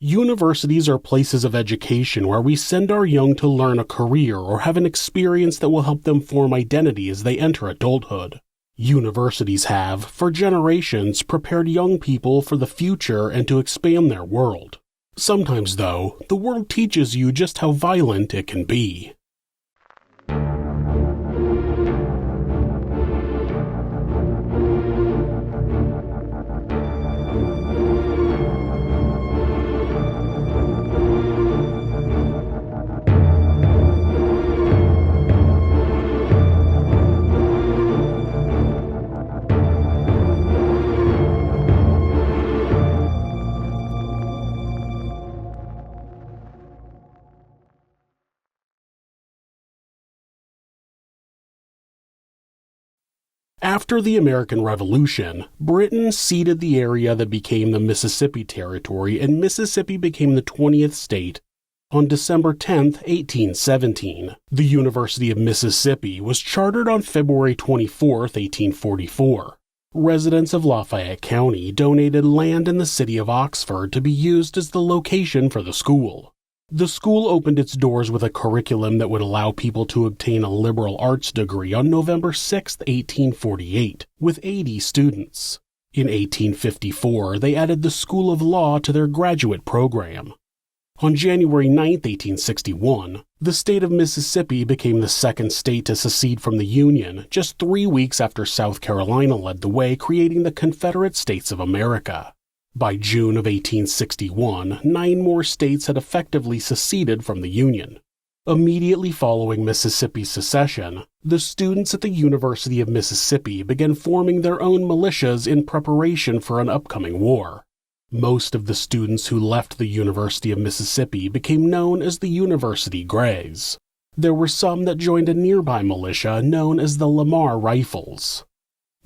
Universities are places of education where we send our young to learn a career or have an experience that will help them form identity as they enter adulthood. Universities have, for generations, prepared young people for the future and to expand their world. Sometimes, though, the world teaches you just how violent it can be. After the American Revolution, Britain ceded the area that became the Mississippi Territory, and Mississippi became the 20th state on December 10, 1817. The University of Mississippi was chartered on February 24, 1844. Residents of Lafayette County donated land in the city of Oxford to be used as the location for the school. The school opened its doors with a curriculum that would allow people to obtain a liberal arts degree on November 6, 1848, with 80 students. In 1854, they added the School of Law to their graduate program. On January 9, 1861, the state of Mississippi became the second state to secede from the Union, just 3 weeks after South Carolina led the way, creating the Confederate States of America. By June of 1861, 9 more states had effectively seceded from the Union. Immediately following Mississippi's secession, the students at the University of Mississippi began forming their own militias in preparation for an upcoming war. Most of the students who left the University of Mississippi became known as the University Greys. There were some that joined a nearby militia known as the Lamar Rifles.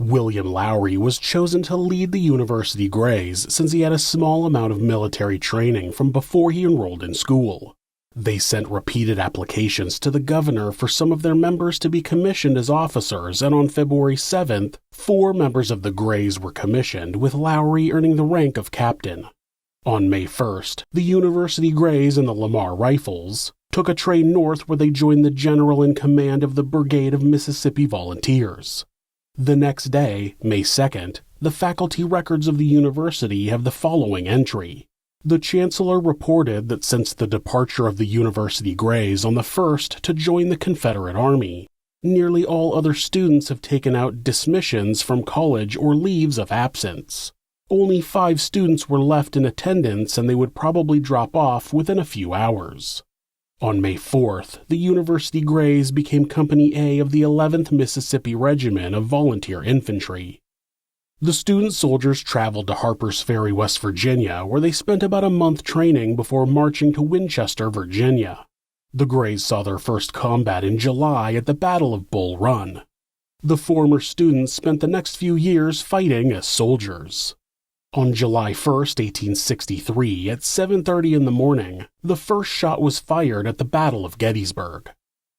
William Lowry was chosen to lead the University Greys since he had a small amount of military training from before he enrolled in school. They sent repeated applications to the governor for some of their members to be commissioned as officers, and on February 7th, 4 members of the Greys were commissioned, with Lowry earning the rank of captain. On May 1st, the University Greys and the Lamar Rifles took a train north where they joined the general in command of the Brigade of Mississippi Volunteers. The next day, May 2nd, the faculty records of the university have the following entry. The chancellor reported that since the departure of the University Greys on the 1st to join the Confederate Army, nearly all other students have taken out dismissions from college or leaves of absence. Only 5 students were left in attendance, and they would probably drop off within a few hours. On May 4th, the University Greys became Company A of the 11th Mississippi Regiment of Volunteer Infantry. The student soldiers traveled to Harper's Ferry, West Virginia, where they spent about a month training before marching to Winchester, Virginia. The Greys saw their first combat in July at the Battle of Bull Run. The former students spent the next few years fighting as soldiers. On July 1, 1863, at 7:30 in the morning, the first shot was fired at the Battle of Gettysburg.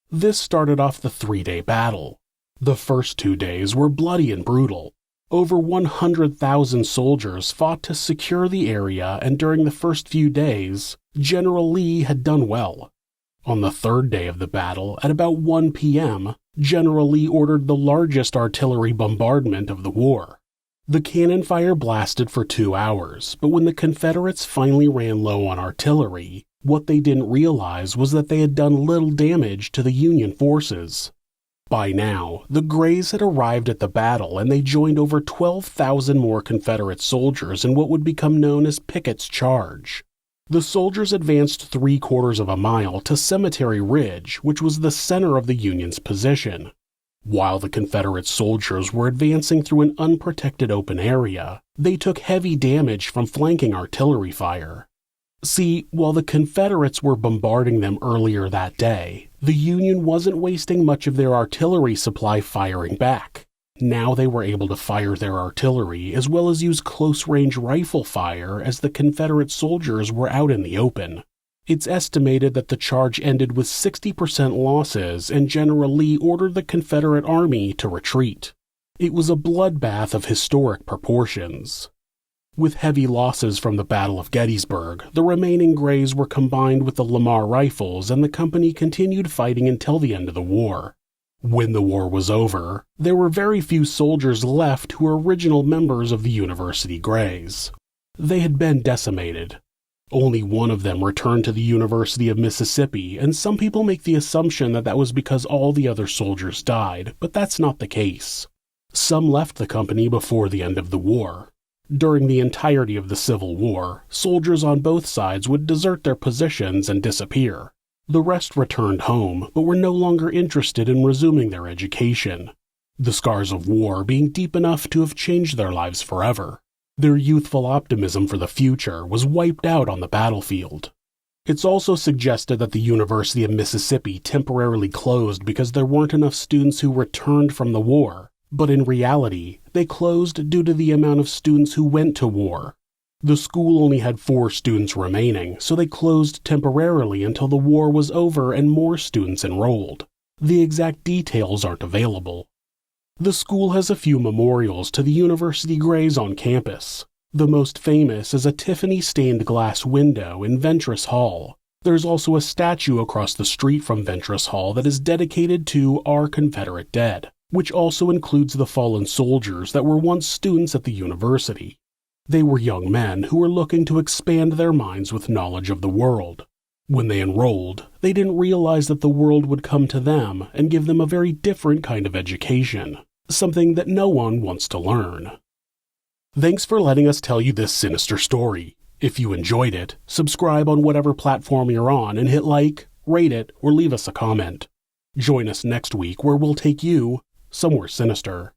This started off the 3-day battle. The first 2 days were bloody and brutal. Over 100,000 soldiers fought to secure the area, and during the first few days, General Lee had done well. On the 3rd day of the battle, at about 1 p.m., General Lee ordered the largest artillery bombardment of the war. The cannon fire blasted for 2 hours, but when the Confederates finally ran low on artillery, what they didn't realize was that they had done little damage to the Union forces. By now, the Greys had arrived at the battle, and they joined over 12,000 more Confederate soldiers in what would become known as Pickett's Charge. The soldiers advanced 3/4 of a mile to Cemetery Ridge, which was the center of the Union's position. While the Confederate soldiers were advancing through an unprotected open area, they took heavy damage from flanking artillery fire. See, while the Confederates were bombarding them earlier that day, the Union wasn't wasting much of their artillery supply firing back. Now they were able to fire their artillery as well as use close-range rifle fire as the Confederate soldiers were out in the open. It's estimated that the charge ended with 60% losses, and General Lee ordered the Confederate Army to retreat. It was a bloodbath of historic proportions. With heavy losses from the Battle of Gettysburg, the remaining Greys were combined with the Lamar Rifles, and the company continued fighting until the end of the war. When the war was over, there were very few soldiers left who were original members of the University Greys. They had been decimated. Only one of them returned to the University of Mississippi, and some people make the assumption that that was because all the other soldiers died, but that's not the case. Some left the company before the end of the war. During the entirety of the Civil War, soldiers on both sides would desert their positions and disappear. The rest returned home, but were no longer interested in resuming their education, the scars of war being deep enough to have changed their lives forever. Their youthful optimism for the future was wiped out on the battlefield. It's also suggested that the University of Mississippi temporarily closed because there weren't enough students who returned from the war, but in reality, they closed due to the amount of students who went to war. The school only had 4 students remaining, so they closed temporarily until the war was over and more students enrolled. The exact details aren't available. The school has a few memorials to the University Greys on campus. The most famous is a Tiffany-stained glass window in Ventris Hall. There's also a statue across the street from Ventris Hall that is dedicated to our Confederate dead, which also includes the fallen soldiers that were once students at the university. They were young men who were looking to expand their minds with knowledge of the world. When they enrolled, they didn't realize that the world would come to them and give them a very different kind of education, something that no one wants to learn. Thanks for letting us tell you this sinister story. If you enjoyed it, subscribe on whatever platform you're on and hit like, rate it, or leave us a comment. Join us next week where we'll take you somewhere sinister.